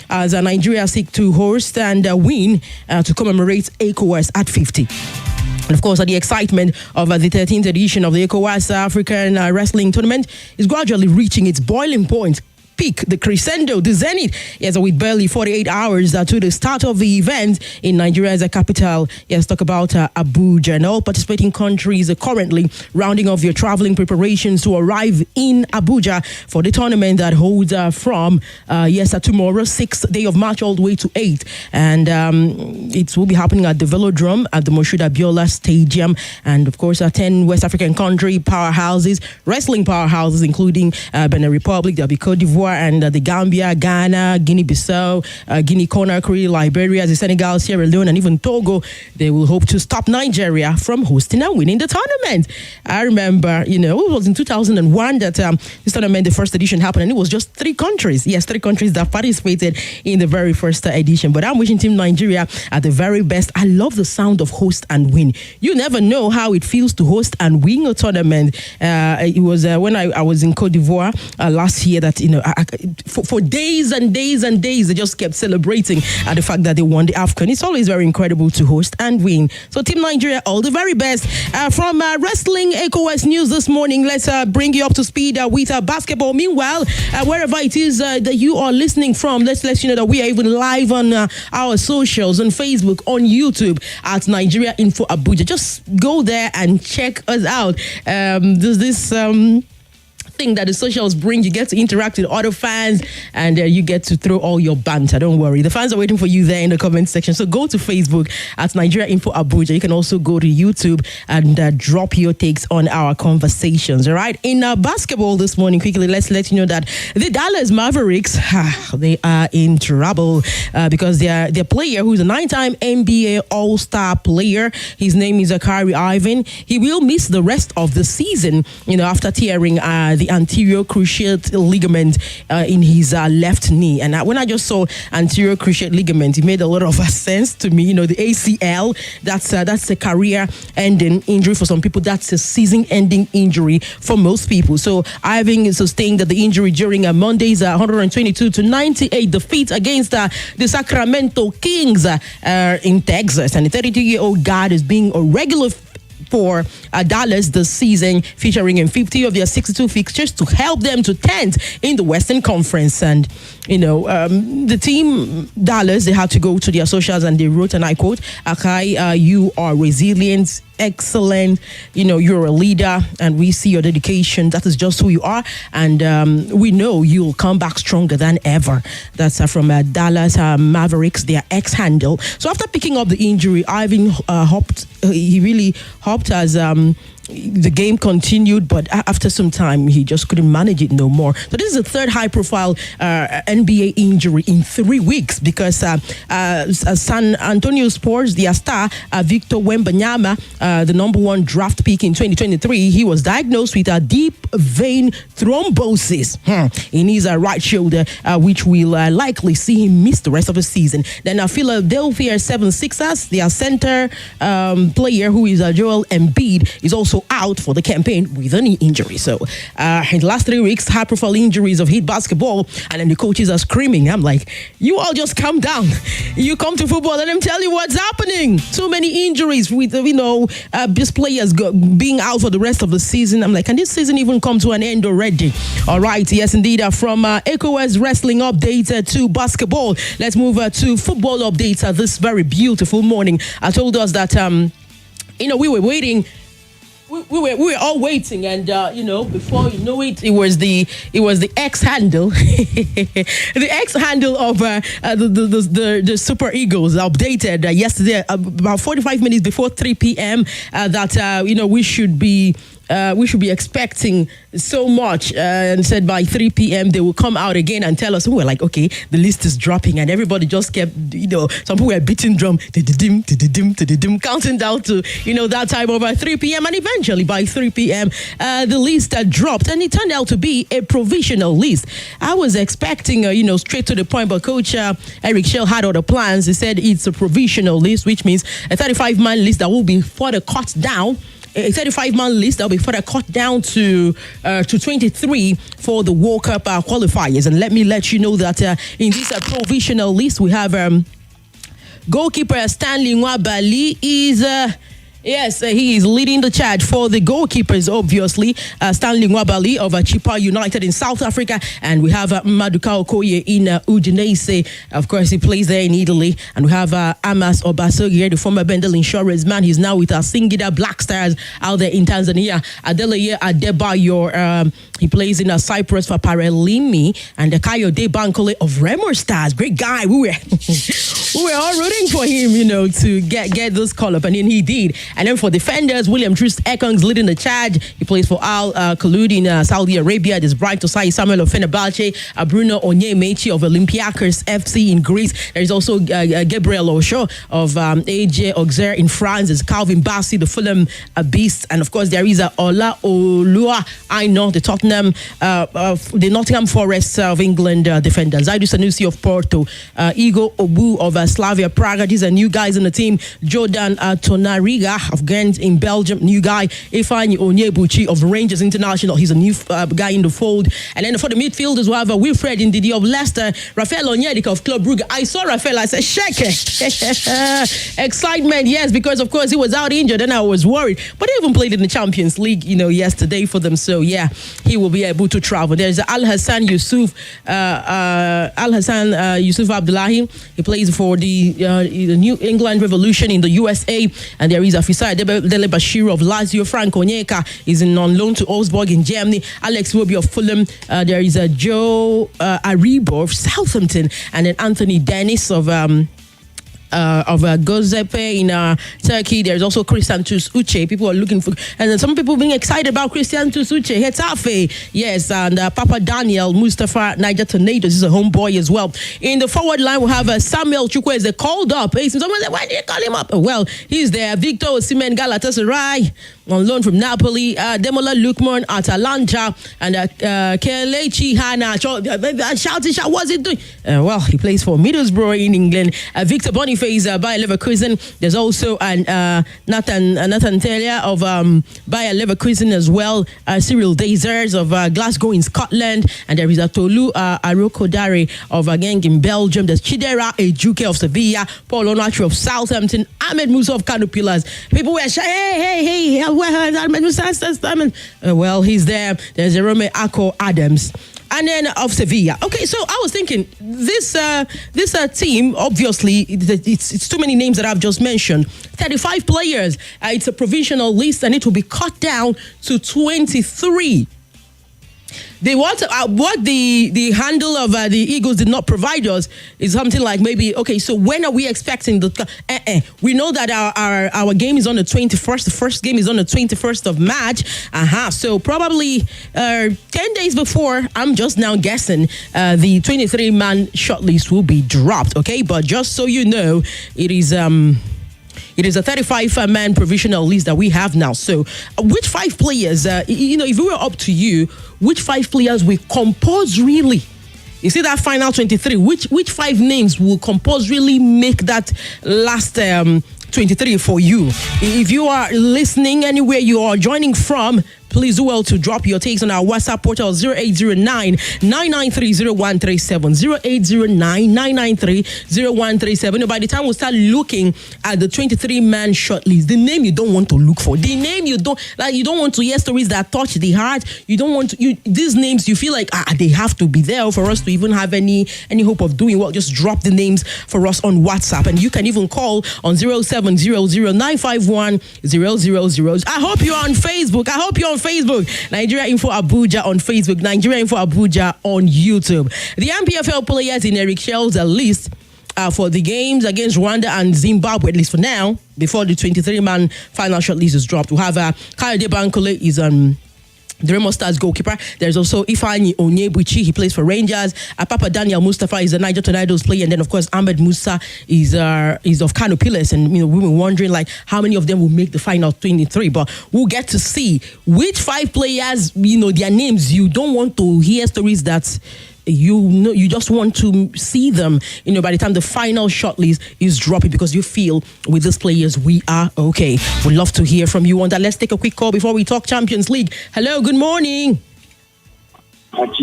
as Nigeria seek to host and win to commemorate ECOWAS at 50. And of course, the excitement of the 13th edition of the ECOWAS African Wrestling Tournament is gradually reaching its boiling point. Peak, the crescendo, the zenith. Yes, with barely 48 hours to the start of the event in Nigeria's capital. Yes, talk about Abuja. And all participating countries are currently rounding off their traveling preparations to arrive in Abuja for the tournament that holds from tomorrow, 6th day of March, all the way to 8th. And it will be happening at the Velodrome at the Moshood Abiola Stadium. And of course, 10 West African country powerhouses, wrestling powerhouses, including Benin Republic, there'll be Cote d'Ivoire, and the Gambia, Ghana, Guinea-Bissau, Guinea-Conakry, Liberia, the Senegal, Sierra Leone, and even Togo. They will hope to stop Nigeria from hosting and winning the tournament. I remember, it was in 2001 that this tournament, the first edition, happened, and it was just 3 countries. Yes, 3 countries that participated in the very first edition. But I'm wishing Team Nigeria at the very best. I love the sound of host and win. You never know how it feels to host and win a tournament. It was when I was in Cote d'Ivoire last year that, for days and days and days, they just kept celebrating the fact that they won the AFCON. It's always very incredible to host and win. So Team Nigeria, all the very best. From Wrestling ECOWAS News this morning, let's bring you up to speed with basketball. Meanwhile, wherever it is that you are listening from, let's let you know that we are even live on our socials, on Facebook, on YouTube at Nigeria Info Abuja. Just go there and check us out. There's this thing that the socials bring. You get to interact with other fans, and you get to throw all your banter. Don't worry, the fans are waiting for you there in the comment section. So go to Facebook at Nigeria Info Abuja. You can also go to YouTube and drop your takes on our conversations. All right, in basketball this morning, quickly, let's let you know that the Dallas Mavericks, they are in trouble because their player, who's a 9-time NBA All-star player, his name is Kyrie Irvin. He will miss the rest of the season, after tearing the anterior cruciate ligament in his left knee. And when I just saw anterior cruciate ligament, it made a lot of sense to me. The ACL, that's a career-ending injury for some people. That's a season-ending injury for most people. So Irving sustained the injury during Monday's 122-98 defeat against the Sacramento Kings in Texas. And the 32-year-old guard is being a regular for Dallas this season, featuring in 50 of their 62 fixtures to help them to 10th in the Western Conference. And, the team, Dallas, they had to go to their socials and they wrote, and I quote, Akai, you are resilient, excellent, you're a leader, and we see your dedication. That is just who you are, and we know you'll come back stronger than ever. That's from Dallas Mavericks, their ex-handle. So after picking up the injury, Ivan hopped. He really hopped as the game continued, but after some time, he just couldn't manage it no more. So this is the third high-profile NBA injury in 3 weeks, because San Antonio Spurs, their star, Victor Wembanyama, the number 1 draft pick in 2023, he was diagnosed with a deep vein thrombosis in his right shoulder, which will likely see him miss the rest of the season. Then Philadelphia 76ers, their center player, who is Joel Embiid, is also out for the campaign with a knee injury. So in the last 3 weeks, high-profile injuries have hit basketball, and then the coaches are screaming. I'm like, you all just calm down. You come to football, let them tell you what's happening. Too many injuries with, these players being out for the rest of the season. I'm like, can this season even come to an end already? All right, yes, indeed. From ECOWAS wrestling update to basketball, let's move to football updates this very beautiful morning. I told us that, we were waiting. We were all waiting, and before you know it, it was the X handle, the X handle of the Super Eagles updated yesterday about 45 minutes before 3 p.m. That we should be expecting so much, and said by 3 p.m. they will come out again and tell us. We were like, okay, the list is dropping, and everybody just kept, some people were beating drum, counting down to, that time over 3 p.m. And eventually by 3 p.m. The list dropped, and it turned out to be a provisional list. I was expecting, straight to the point, but Coach Eric Chelle had other plans. He said it's a provisional list, which means a 35-man list that will be further cut down a 35-man list that will be further cut down to 23 for the World Cup qualifiers. And let me let you know that in this provisional list, we have goalkeeper Stanley Nwabali is... Yes, he is leading the charge for the goalkeepers, obviously. Stanley Nwabali of Chippa United in South Africa. And we have Maduka Okoye in Udinese. Of course, he plays there in Italy. And we have Amas Obasogie, the former Bendel Insurance man. He's now with Singida Black Stars out there in Tanzania. Adeleye Adebayor, he plays in Cyprus for Paralimi. And Kayode Bankole of Remo Stars. Great guy. We were all rooting for him, to get this call-up. And then he did. And then for defenders, William Troost Ekong's leading the charge. He plays for Al Khaloud in Saudi Arabia. There's Bright Osai Samuel of Fenerbahce, Bruno Onyemaechi of Olympiacos FC in Greece. There's also Gabriel Osho of AJ Auxerre in France. There's Calvin Bassey, the Fulham Beast. And of course, there is Ola Olua Aino, the the Nottingham Forest of England defender. Zaidu Sanusi of Porto, Igo Obu of Slavia Praga. These are new guys in the team. Jordan Tonariga of Ghent in Belgium, new guy. Ifeanyi Onyebuchi of Rangers International, he's a new guy in the fold. And then for the midfielders, we have Wilfred Ndidi of Leicester, Rafael Onyedika of Club Brugge. I saw Rafael, I said, shake it. Excitement, yes, because of course he was out injured and I was worried. But he even played in the Champions League, yesterday for them. So yeah, he will be able to travel. There's Al Hassan Yusuf Abdullahi. He plays for the New England Revolution in the USA. And there is Afisa Dele Bashir of Lazio. Frank Onyeka is on loan to Augsburg in Germany. Alex Wobi of Fulham. There is Joe Aribo of Southampton. And then Anthony Dennis of Gozepe in Turkey. There's also Christiantus Uche. People are looking for, and then some people being excited about Christiantus Uche. Hetafe, yes, and Papa Daniel Mustafa Niger Tornadoes is a homeboy as well. In the forward line, we have Samuel Chukwueze called up. Hey, someone said, why did you call him up? Well, he's there. Victor Osimhen Galatasaray on loan from Napoli. Demola Lukman Atalanta, and Kelechi Hana shouting, what's he doing? Well, he plays for Middlesbrough in England. Victor Boniface Bayer Leverkusen. There's also Nathan Taylor of Bayer Leverkusen as well. Cyril Dazers of Glasgow in Scotland. And there is Tolu Arokodare of Genk in Belgium. There's Chidera Ejuke of Sevilla. Paul Onachi of Southampton. Ahmed Musa of Kano Pillars. People were saying, hey, Ahmed Musa. Well, he's there. There's Jerome Ako Adams. And then of Sevilla. Okay, so I was thinking, this team, obviously, it's too many names that I've just mentioned. 35 players. It's a provisional list, and it will be cut down to 23. What the handle of the Eagles did not provide us is something like maybe, okay, so when are we expecting we know that our game is on the 21st. The first game is on the 21st of March. So probably 10 days before, I'm just now guessing, the 23-man shortlist will be dropped, okay? But just so you know, it is a 35-man provisional list that we have now. So which 5 players, if it were up to you, which 5 players will compulsorily, you see that final 23, which 5 names will compulsorily make that last 23 for you? If you are listening anywhere you are joining from, please do well to drop your takes on our WhatsApp portal 0809-993-0137. 0809-993-0137. By the time we start looking at the 23-man shortlist, the name you don't want to look for, the name you don't want to hear stories that touch the heart. You don't want to, these names you feel like they have to be there for us to even have any hope of doing well. Just drop the names for us on WhatsApp, and you can even call on 0700-951-000. I hope you're on Facebook. Nigeria Info Abuja on Facebook, Nigeria Info Abuja on YouTube. The MPFL players in Eric Chelle's list for the games against Rwanda and Zimbabwe, at least for now, before the 23-man final shot list is dropped. We have Kayode Bankole is the Remo Stars goalkeeper. There's also Ifeanyi Onyebuchi. He plays for Rangers. Papa Daniel Mustafa is a Niger Tornadoes player. And then, of course, Ahmed Musa is of Kano Pillars. And, we were wondering, how many of them will make the final 23. But we'll get to see which 5 players, their names. You don't want to hear stories that you just want to see them, by the time the final shortlist is dropping, because you feel with these players we are okay. We'd love to hear from you on that. Let's take a quick call before we talk Champions League. Hello, good morning. Boom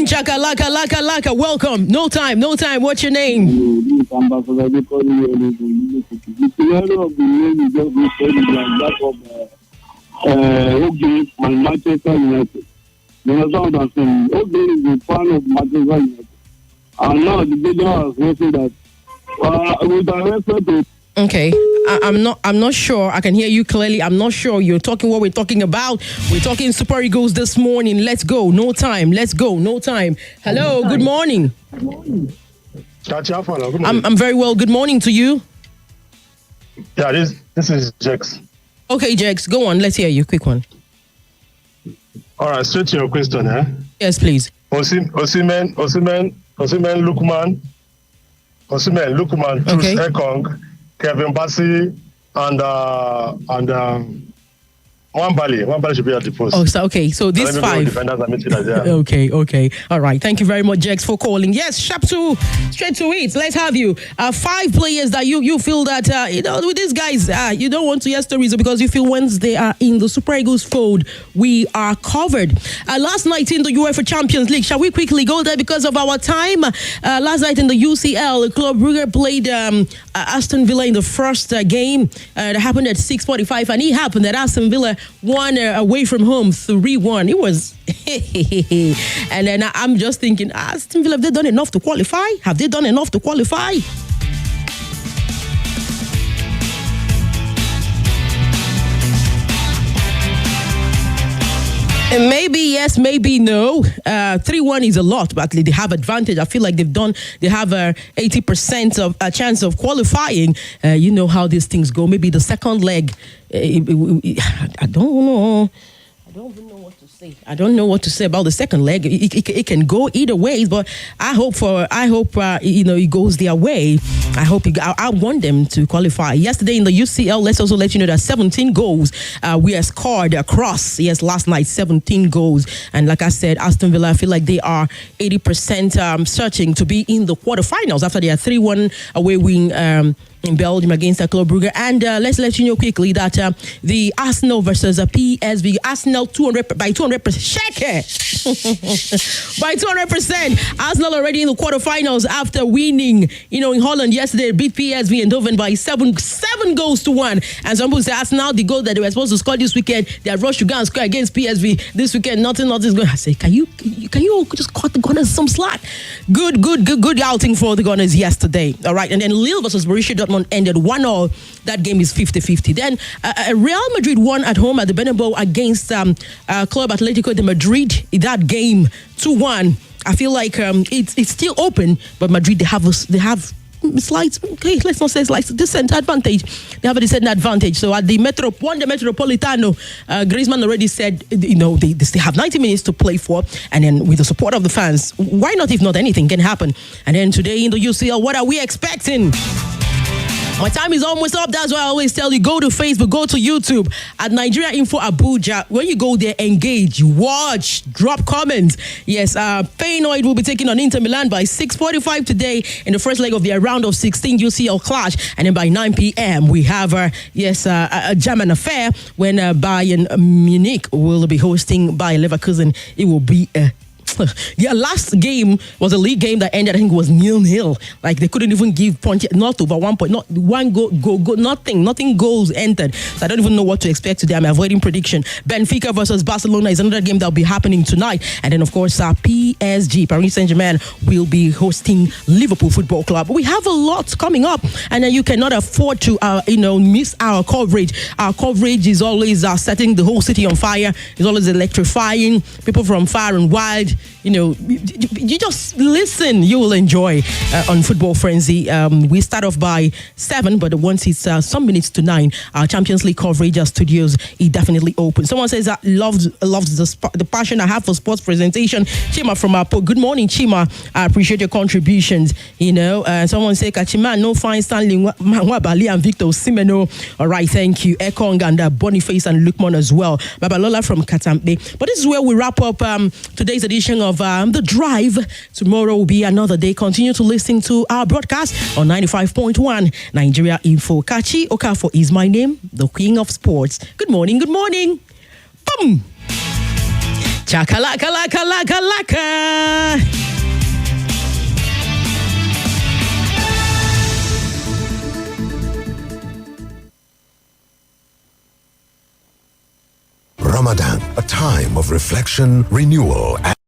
chaka laka laka laka. Welcome. No time. What's your name? Manchester United. You understand what I'm saying? Obi is a fan of Manchester United. And now the video has written that with respect to. Okay, I'm not sure. I can hear you clearly. I'm not sure you're talking what we're talking about. We're talking Super Eagles this morning. Let's go. No time. Let's go. No time. Hello. Good morning. I'm very well. Good morning to you. Yeah, this is Jex. Okay, Jex, go on. Let's hear you. Quick one. All right, straight to your question, eh? Yes, please. Osimhen, Lukman, Okay. Truss Ekong, Kevin Bassey, and One should be at the post. Oh, so these five. Defenders are missing as well. Okay. All right. Thank you very much, Jex, for calling. Yes, straight to it. Let's have you. 5 players that you feel that, with these guys, you don't want to hear stories because you feel once they are in the Super Eagles fold, we are covered. Last night in the UEFA Champions League, shall we quickly go there because of our time? Last night in the UCL, Club Brugge played Aston Villa in the first game. That happened at 6:45, and it happened that Aston Villa won away from home 3-1. It was and then I'm just thinking, Aston Villa, have they done enough to qualify? And maybe yes, maybe no. 3-1 is a lot, but they have advantage. I feel like they have 80% of a chance of qualifying. You know how these things go. Maybe the second leg, I don't know. I don't even know what to say. I don't know what to say about the second leg. It can go either way, but I hope it goes their way. I want them to qualify. Yesterday in the UCL, let's also let you know that 17 goals we scored across. Yes, last night 17 goals, and like I said, Aston Villa, I feel like they are 80% searching to be in the quarterfinals after their 3-1 away win in Belgium against Club Brugge. And let's let you know quickly that the Arsenal versus PSV, Arsenal 200% by 200%. Arsenal already in the quarterfinals after winning, in Holland yesterday, beat PSV and Eindhoven by 7 goals to 1. And some people say Arsenal, the goal that they were supposed to score this weekend, they have rushed to go and score against PSV this weekend. Nothing is going. I say, can you just cut the Gunners some slack? Good outing for the Gunners yesterday. All right, and then Lille versus Borussia Dortmund ended 1-1. That game is 50-50. Then Real Madrid won at home at the Bernabeu against Club Atletico de Madrid. In that game, 2-1. I feel like it's still open, but Madrid they have slight, let's not say slight, decent advantage. They have a decent advantage. So at the Metropolitano, Griezmann already said, they still have 90 minutes to play for, and then with the support of the fans, why not? If not, anything can happen. And then today in the UCL, what are we expecting? My time is almost up. That's why I always tell you, go to Facebook, go to YouTube at Nigeria Info Abuja. When you go there, engage, watch, drop comments. Yes, Feyenoord will be taking on Inter Milan by 6:45 today in the first leg of their round of 16 UCL clash. And then by 9 p.m. we have a German affair when Bayern Munich will be hosting Bayer Leverkusen. It will be a last game was a league game that ended, I think it was 0-0. Like they couldn't even give punch, not over 1 point, not one go, nothing goals entered. So I don't even know what to expect today. I'm avoiding prediction. Benfica versus Barcelona is another game that will be happening tonight. And then of course PSG, Paris Saint-Germain, will be hosting Liverpool Football Club. We have a lot coming up, and you cannot afford to miss our coverage. Our coverage is always setting the whole city on fire. It's always electrifying. People from far and wide. You just listen, you will enjoy on Football Frenzy. We start off by 7, but once it's some minutes to 9, our Champions League coverage studios is definitely open. Someone says that loves the passion I have for sports presentation. Chima from Apo. Good morning, Chima. I appreciate your contributions. Someone say Kachima, no fine Stanley Mwabali and Victor Simeno. All right, thank you. Ekong and Boniface and Lukman as well. Babalola from Katampe. But this is where we wrap up today's edition edition of The Drive. Tomorrow will be another day. Continue to listen to our broadcast on 95.1 Nigeria Info. Kachi Okafor is my name, the Queen of Sports. Good morning, good morning. Boom! Chakalaka, laka, laka, laka. Ramadan, a time of reflection, renewal, and